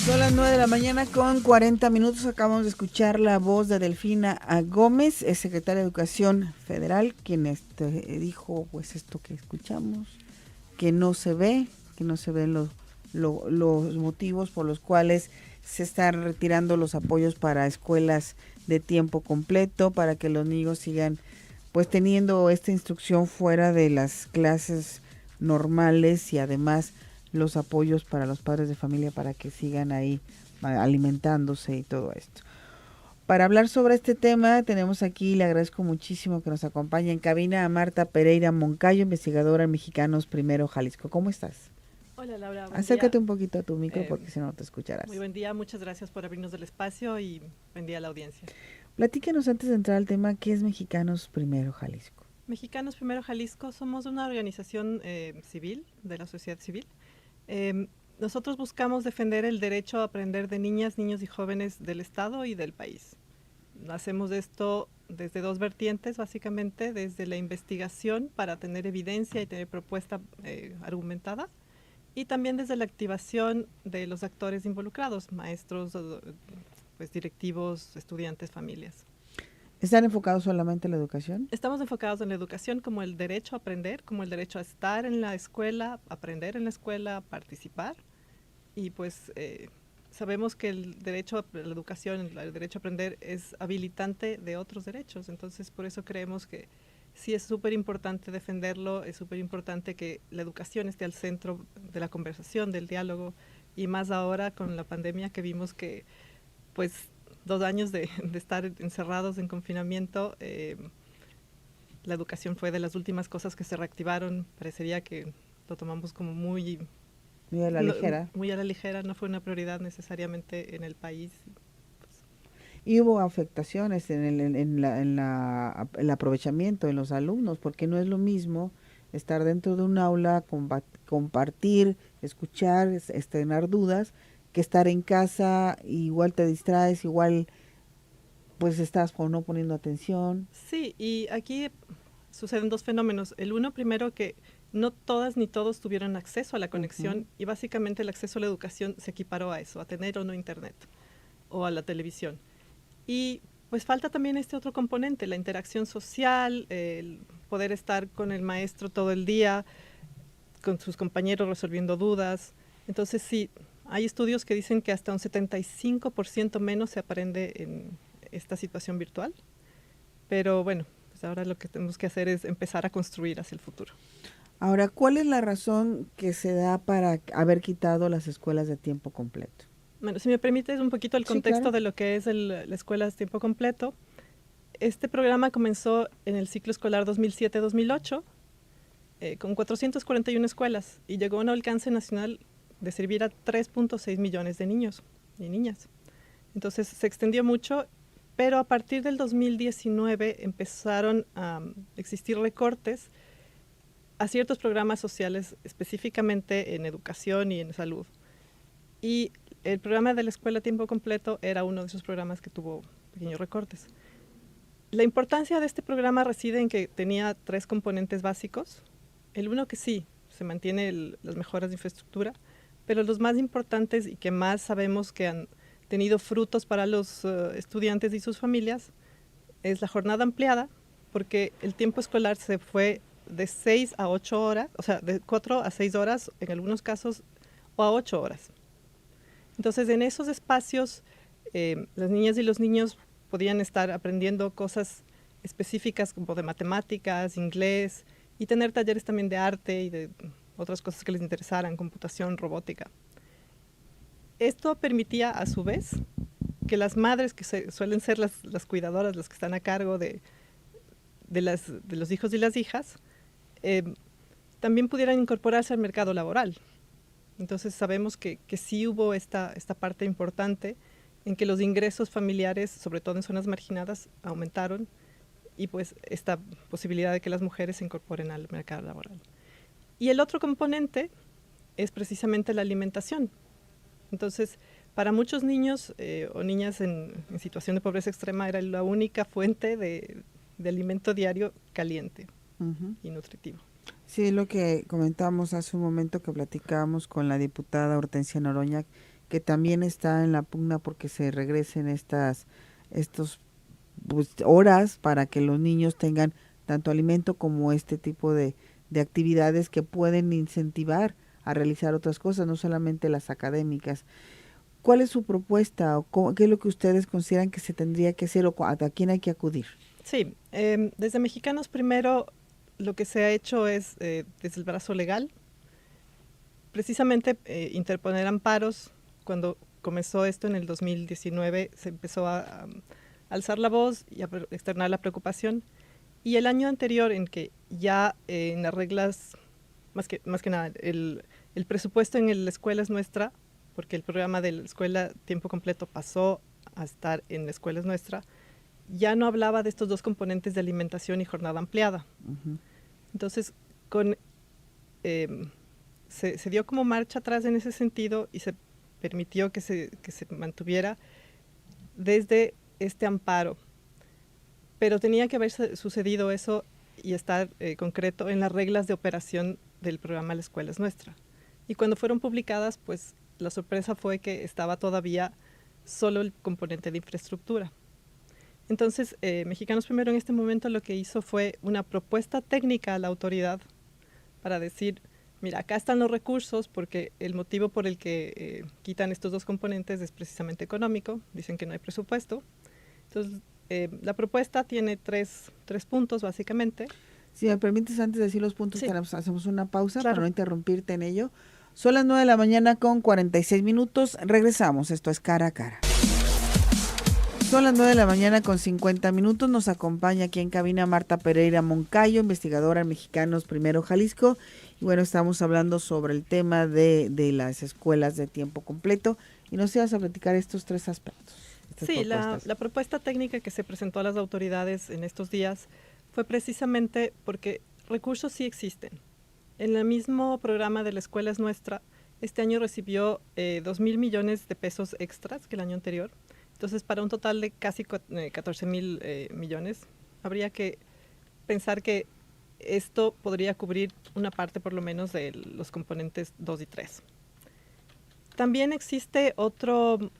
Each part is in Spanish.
Son las 9 de la mañana con 40 minutos. Acabamos de escuchar la voz de Delfina Gómez, es secretaria de Educación Federal, quien dijo pues esto que escuchamos, que no se ven los motivos por los cuales se están retirando los apoyos para escuelas de tiempo completo, para que los niños sigan pues teniendo esta instrucción fuera de las clases normales, y además los apoyos para los padres de familia para que sigan ahí alimentándose y todo esto. Para hablar sobre este tema tenemos aquí, le agradezco muchísimo que nos acompañe en cabina, a Marta Pereira Moncayo, investigadora en Mexicanos Primero Jalisco. ¿Cómo estás? Hola Laura, buen Acércate día. un poquito a tu micro porque si no te escucharás. Muy buen día, muchas gracias por abrirnos el espacio y buen día a la audiencia. Platícanos antes de entrar al tema, ¿qué es Mexicanos Primero Jalisco? Mexicanos Primero Jalisco somos una organización civil, de la sociedad civil. Nosotros buscamos defender el derecho a aprender de niñas, niños y jóvenes del Estado y del país. Hacemos esto desde dos vertientes, básicamente, desde la investigación para tener evidencia y tener propuesta argumentada, y también desde la activación de los actores involucrados, maestros, pues directivos, estudiantes, familias. ¿Están enfocados solamente en la educación? Estamos enfocados en la educación como el derecho a aprender, como el derecho a estar en la escuela, aprender en la escuela, participar. Y pues sabemos que el derecho a la educación, el derecho a aprender es habilitante de otros derechos. Entonces por eso creemos que sí es súper importante defenderlo, es súper importante que la educación esté al centro de la conversación, del diálogo, y más ahora con la pandemia que vimos que pues 2 años de estar encerrados en confinamiento, la educación fue de las últimas cosas que se reactivaron. Parecería que lo tomamos como muy a la ligera. Muy a la ligera, no fue una prioridad necesariamente en el país. Y hubo afectaciones en el aprovechamiento en los alumnos, porque no es lo mismo estar dentro de un aula, compartir, escuchar, estrenar dudas, que estar en casa, igual te distraes, igual pues estás o no poniendo atención. Sí, y aquí suceden dos fenómenos. El uno, primero, que no todas ni todos tuvieron acceso a la conexión, y básicamente el acceso a la educación se equiparó a eso, a tener o no internet o a la televisión. Y pues falta también este otro componente, la interacción social, el poder estar con el maestro todo el día, con sus compañeros resolviendo dudas. Entonces sí, hay estudios que dicen que hasta un 75% menos se aprende en esta situación virtual, pero bueno, pues ahora lo que tenemos que hacer es empezar a construir hacia el futuro. Ahora, ¿cuál es la razón que se da para haber quitado las escuelas de tiempo completo? Bueno, si me permites un poquito el contexto, sí, claro, de lo que es la escuela de tiempo completo. Este programa comenzó en el ciclo escolar 2007-2008 con 441 escuelas y llegó a un alcance nacional de servir a 3.6 millones de niños y niñas. Entonces se extendió mucho, pero a partir del 2019 empezaron a existir recortes a ciertos programas sociales, específicamente en educación y en salud. Y el programa de la escuela a tiempo completo era uno de esos programas que tuvo pequeños recortes. La importancia de este programa reside en que tenía 3 componentes básicos. El uno, que sí, se mantiene las mejoras de infraestructura, pero los más importantes y que más sabemos que han tenido frutos para los estudiantes y sus familias es la jornada ampliada, porque el tiempo escolar se fue de 6 a 8 horas, o sea, de 4 a 6 horas en algunos casos, o a 8 horas. Entonces, en esos espacios, las niñas y los niños podían estar aprendiendo cosas específicas como de matemáticas, inglés, y tener talleres también de arte y de otras cosas que les interesaran, computación, robótica. Esto permitía, a su vez, que las madres, que suelen ser las cuidadoras, las que están a cargo de los hijos y las hijas, también pudieran incorporarse al mercado laboral. Entonces sabemos que sí hubo esta parte importante en que los ingresos familiares, sobre todo en zonas marginadas, aumentaron, y pues esta posibilidad de que las mujeres se incorporen al mercado laboral. Y el otro componente es precisamente la alimentación. Entonces, para muchos niños o niñas en situación de pobreza extrema era la única fuente de alimento diario caliente y nutritivo. Sí, lo que comentamos hace un momento que platicábamos con la diputada Hortensia Noroña, que también está en la pugna porque se regresen estos pues, horas para que los niños tengan tanto alimento como este tipo de actividades que pueden incentivar a realizar otras cosas, no solamente las académicas. ¿Cuál es su propuesta o qué es lo que ustedes consideran que se tendría que hacer o a quién hay que acudir? Sí, desde Mexicanos Primero lo que se ha hecho es, desde el brazo legal, precisamente interponer amparos. Cuando comenzó esto en el 2019 se empezó a alzar la voz y a externar la preocupación. Y el año anterior, en que ya en las reglas, más que nada, el presupuesto en la escuela es nuestra, porque el programa de la escuela tiempo completo pasó a estar en la escuela es nuestra, ya no hablaba de estos dos componentes de alimentación y jornada ampliada. Uh-huh. Entonces, se dio como marcha atrás en ese sentido y se permitió que se mantuviera desde este amparo. Pero tenía que haber sucedido eso y estar concreto en las reglas de operación del programa La Escuela es Nuestra. Y cuando fueron publicadas, pues la sorpresa fue que estaba todavía solo el componente de infraestructura. Entonces, Mexicanos Primero en este momento lo que hizo fue una propuesta técnica a la autoridad para decir, mira, acá están los recursos, porque el motivo por el que quitan estos dos componentes es precisamente económico, dicen que no hay presupuesto. Entonces, la propuesta tiene tres puntos, básicamente. Si me permites, antes de decir los puntos, sí. Hacemos una pausa Claro. para no interrumpirte en ello. Son las 9 de la mañana con 46 minutos. Regresamos. Esto es Cara a Cara. Son las 9 de la mañana con 50 minutos. Nos acompaña aquí en cabina Marta Pereira Moncayo, investigadora en Mexicanos Primero Jalisco. Y bueno, estamos hablando sobre el tema de las escuelas de tiempo completo. Y nos ibas a platicar estos tres aspectos. Sí, la propuesta técnica que se presentó a las autoridades en estos días fue precisamente porque recursos sí existen. En el mismo programa de La Escuela es Nuestra, este año recibió 2,000 millones de pesos extras que el año anterior. Entonces, para un total de casi 14,000 millones, habría que pensar que esto podría cubrir una parte por lo menos de los componentes 2 y 3. También existe otro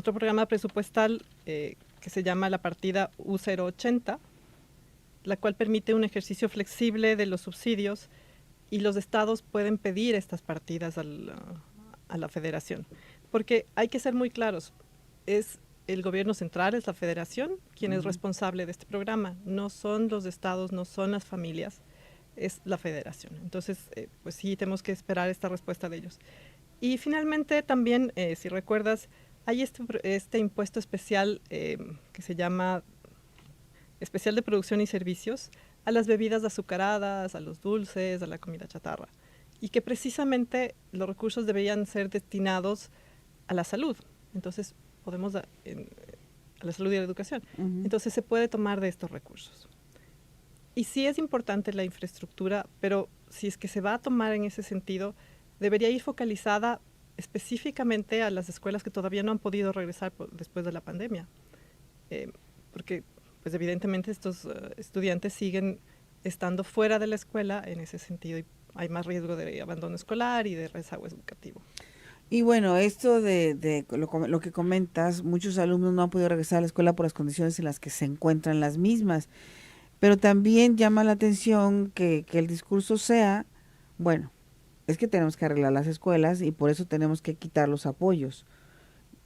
programa presupuestal que se llama la partida U080, la cual permite un ejercicio flexible de los subsidios y los estados pueden pedir estas partidas a la federación. Porque hay que ser muy claros, es el gobierno central, es la federación quien es responsable de este programa, no son los estados, no son las familias, es la federación. Entonces, pues sí, tenemos que esperar esta respuesta de ellos. Y finalmente también, si recuerdas, hay este impuesto especial que se llama especial de producción y servicios a las bebidas azucaradas, a los dulces, a la comida chatarra, y que precisamente los recursos deberían ser destinados a la salud. Entonces, podemos a la salud y a la educación. Uh-huh. Entonces, se puede tomar de estos recursos. Y sí es importante la infraestructura, pero si es que se va a tomar en ese sentido, debería ir focalizada específicamente a las escuelas que todavía no han podido regresar después de la pandemia. Porque, pues evidentemente, estos estudiantes siguen estando fuera de la escuela en ese sentido y hay más riesgo de abandono escolar y de rezago educativo. Y bueno, esto de lo que comentas, muchos alumnos no han podido regresar a la escuela por las condiciones en las que se encuentran las mismas, pero también llama la atención que el discurso sea, bueno, es que tenemos que arreglar las escuelas y por eso tenemos que quitar los apoyos.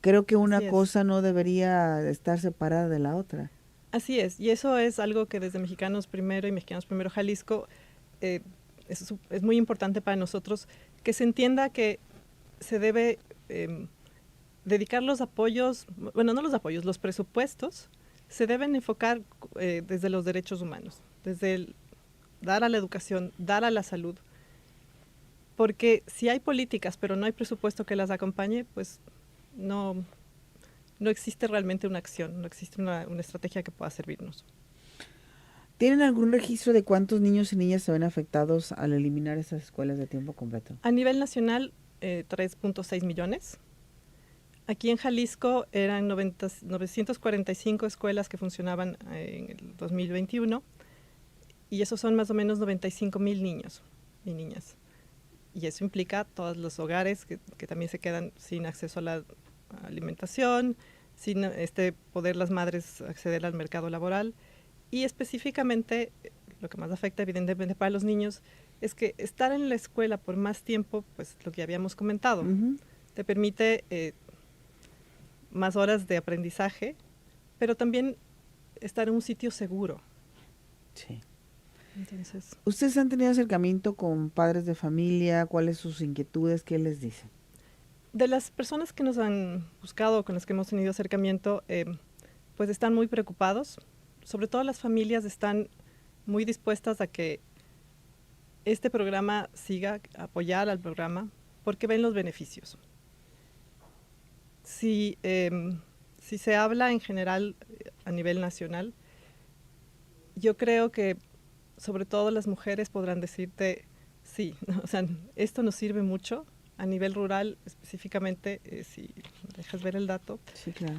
Creo que una cosa no debería estar separada de la otra. Así es, y eso es algo que desde Mexicanos Primero y Mexicanos Primero Jalisco es muy importante para nosotros, que se entienda que se debe dedicar los apoyos, bueno, no los apoyos, los presupuestos se deben enfocar desde los derechos humanos, desde dar a la educación, dar a la salud, porque si hay políticas pero no hay presupuesto que las acompañe, pues no existe realmente una acción, no existe una estrategia que pueda servirnos. ¿Tienen algún registro de cuántos niños y niñas se ven afectados al eliminar esas escuelas de tiempo completo? A nivel nacional, 3.6 millones. Aquí en Jalisco eran 945 escuelas que funcionaban en el 2021 y esos son más o menos 95,000 niños y niñas. y eso implica todos los hogares que también se quedan sin acceso a la alimentación, sin poder las madres acceder al mercado laboral. Y específicamente, lo que más afecta evidentemente para los niños es que estar en la escuela por más tiempo, pues lo que habíamos comentado, te permite más horas de aprendizaje, pero también estar en un sitio seguro. Sí. Entonces, ¿ustedes han tenido acercamiento con padres de familia? ¿Cuáles sus inquietudes? ¿Qué les dicen? de las personas que nos han buscado, con las que hemos tenido acercamiento, pues están muy preocupados. Sobre todo las familias están muy dispuestas a que este programa siga, apoyar al programa, porque ven los beneficios. Si se habla en general a nivel nacional, yo creo que sobre todo las mujeres podrán decirte, sí, ¿no? O sea, esto nos sirve mucho. A nivel rural, específicamente, si me dejas ver el dato, Sí, claro.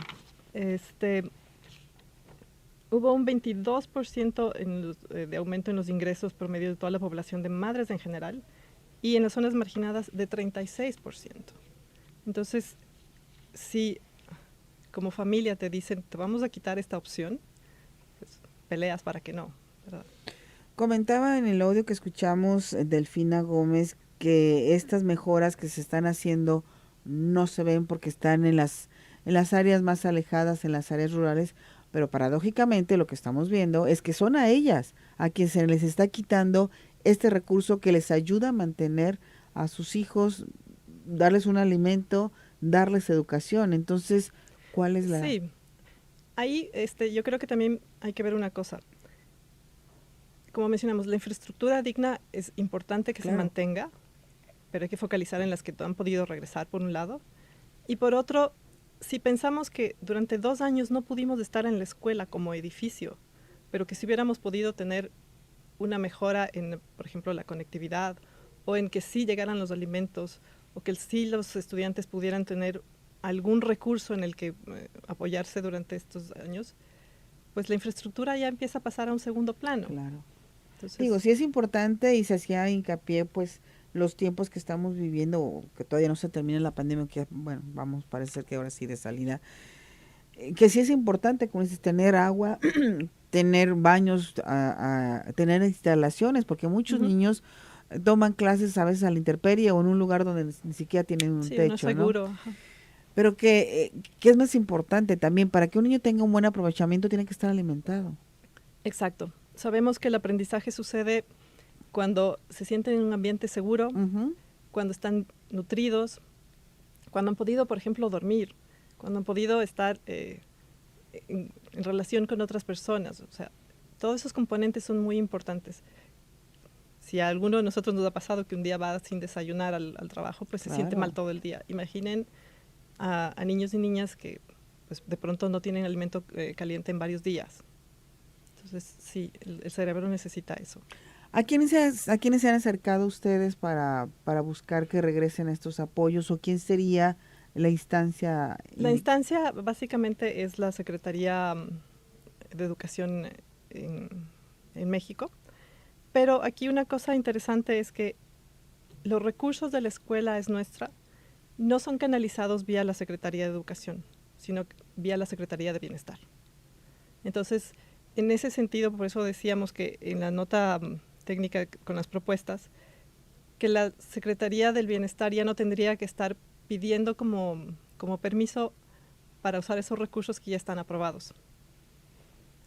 Hubo un 22% de aumento en los ingresos promedio de toda la población de madres en general, y en las zonas marginadas de 36%. Entonces, si como familia te dicen, te vamos a quitar esta opción, pues peleas para que no, ¿verdad? Comentaba en el audio que escuchamos Delfina Gómez que estas mejoras que se están haciendo no se ven porque están en las áreas más alejadas, en las áreas rurales, pero paradójicamente lo que estamos viendo es que son a ellas a quien se les está quitando este recurso que les ayuda a mantener a sus hijos, darles un alimento, darles educación. Entonces, ¿cuál es la...? Sí, ahí yo creo que también hay que ver una cosa. Como mencionamos, la infraestructura digna es importante que se mantenga, pero hay que focalizar en las que han podido regresar, por un lado. Y por otro, si pensamos que durante 2 años no pudimos estar en la escuela como edificio, pero que si hubiéramos podido tener una mejora en, por ejemplo, la conectividad, o en que sí llegaran los alimentos, o que sí los estudiantes pudieran tener algún recurso en el que apoyarse durante estos años, pues la infraestructura ya empieza a pasar a un segundo plano. Claro. Entonces, digo, sí es importante y se hacía hincapié, pues, los tiempos que estamos viviendo, que todavía no se termina la pandemia, que, bueno, vamos, parece ser que ahora sí de salida, que sí es importante, como dices, tener agua, tener baños, tener instalaciones, porque muchos niños toman clases a veces a la intemperie o en un lugar donde ni siquiera tienen un sí, techo, no es seguro. ¿no? Pero que es más importante también, para que un niño tenga un buen aprovechamiento, tiene que estar alimentado. Exacto. Sabemos que el aprendizaje sucede cuando se sienten en un ambiente seguro, cuando están nutridos, cuando han podido, por ejemplo, dormir, cuando han podido estar en relación con otras personas. O sea, todos esos componentes son muy importantes. Si a alguno de nosotros nos ha pasado que un día va sin desayunar al trabajo, pues se siente mal todo el día. Imaginen a niños y niñas que pues, de pronto no tienen alimento caliente en varios días. Entonces, sí, el cerebro necesita eso. ¿A quiénes se han acercado ustedes para buscar que regresen estos apoyos, o quién sería la instancia? La instancia básicamente es la Secretaría de Educación en México, pero aquí una cosa interesante es que los recursos de la escuela es nuestra no son canalizados vía la Secretaría de Educación, sino vía la Secretaría de Bienestar. Entonces, en ese sentido, por eso decíamos que en la nota técnica con las propuestas, que la Secretaría del Bienestar ya no tendría que estar pidiendo como permiso para usar esos recursos que ya están aprobados.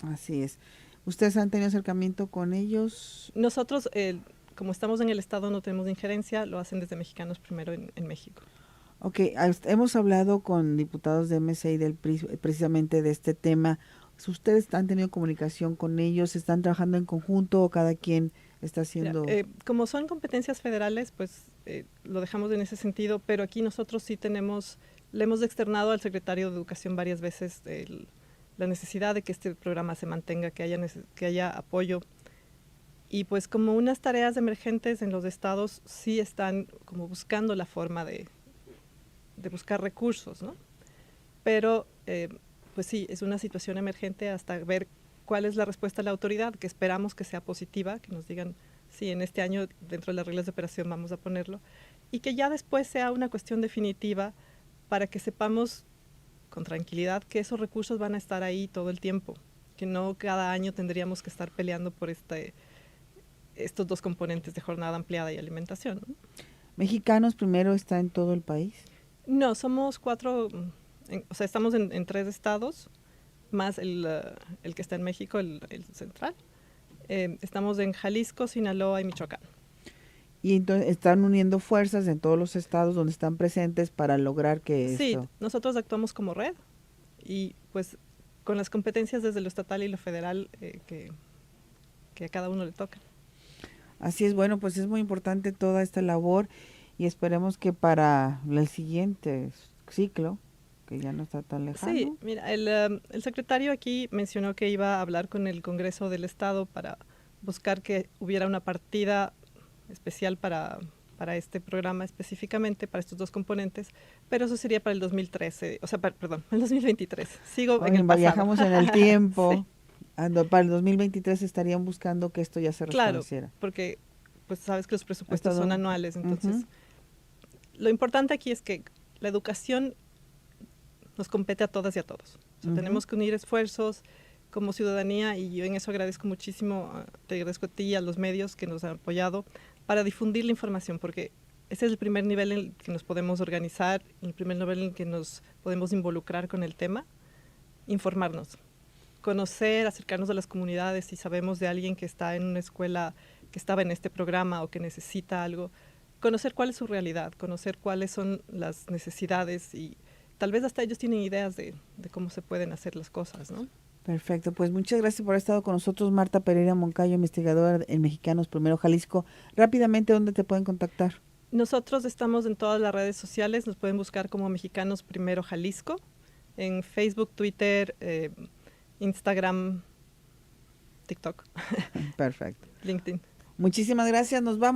Así es. ¿Ustedes han tenido acercamiento con ellos? Nosotros, como estamos en el Estado, no tenemos injerencia, lo hacen desde Mexicanos Primero en México. Ok, hemos hablado con diputados de MC y del PRI precisamente de este tema. ¿Ustedes han tenido comunicación con ellos? ¿Están trabajando en conjunto o cada quien está haciendo...? Mira, como son competencias federales, pues lo dejamos en ese sentido, pero aquí nosotros sí le hemos externado al secretario de Educación varias veces la necesidad de que este programa se mantenga, que haya apoyo. Y pues como unas tareas emergentes en los estados sí están como buscando la forma de buscar recursos, ¿no? Pero pues sí, es una situación emergente hasta ver cuál es la respuesta de la autoridad, que esperamos que sea positiva, que nos digan, Sí, en este año dentro de las reglas de operación vamos a ponerlo. Y que ya después sea una cuestión definitiva para que sepamos con tranquilidad que esos recursos van a estar ahí todo el tiempo, que no cada año tendríamos que estar peleando por estos dos componentes de jornada ampliada y alimentación, ¿no? ¿Mexicanos Primero está en todo el país? No, somos 4, o sea, estamos en 3 estados, más el que está en México, el central. Estamos en Jalisco, Sinaloa y Michoacán. Y entonces están uniendo fuerzas en todos los estados donde están presentes para lograr que Sí, esto... nosotros actuamos como red y pues con las competencias desde lo estatal y lo federal que a cada uno le toca. Así es, bueno, pues es muy importante toda esta labor y esperemos que para el siguiente ciclo, que ya no está tan lejano. Sí, mira, el secretario aquí mencionó que iba a hablar con el Congreso del Estado para buscar que hubiera una partida especial para este programa específicamente, para estos dos componentes, pero eso sería para el 2013, o sea, perdón, el 2023. Sigo en el pasado. Viajamos en el tiempo. Sí. Para el 2023 estarían buscando que esto ya se reconociera. Claro, porque pues sabes que los presupuestos son anuales, entonces lo importante aquí es que la educación nos compete a todas y a todos. O sea, tenemos que unir esfuerzos como ciudadanía y yo en eso agradezco muchísimo, te agradezco a ti y a los medios que nos han apoyado para difundir la información, porque ese es el primer nivel en el que nos podemos organizar, el primer nivel en el que nos podemos involucrar con el tema, informarnos, conocer, acercarnos a las comunidades. Si sabemos de alguien que está en una escuela, que estaba en este programa o que necesita algo, conocer cuál es su realidad, conocer cuáles son las necesidades y tal vez hasta ellos tienen ideas de cómo se pueden hacer las cosas, ¿no? Perfecto, pues muchas gracias por haber estado con nosotros, Marta Pereira Moncayo, investigadora en Mexicanos Primero Jalisco. Rápidamente, ¿dónde te pueden contactar? Nosotros estamos en todas las redes sociales, nos pueden buscar como Mexicanos Primero Jalisco, en Facebook, Twitter, Instagram, TikTok. Perfecto. LinkedIn. Muchísimas gracias, nos vamos.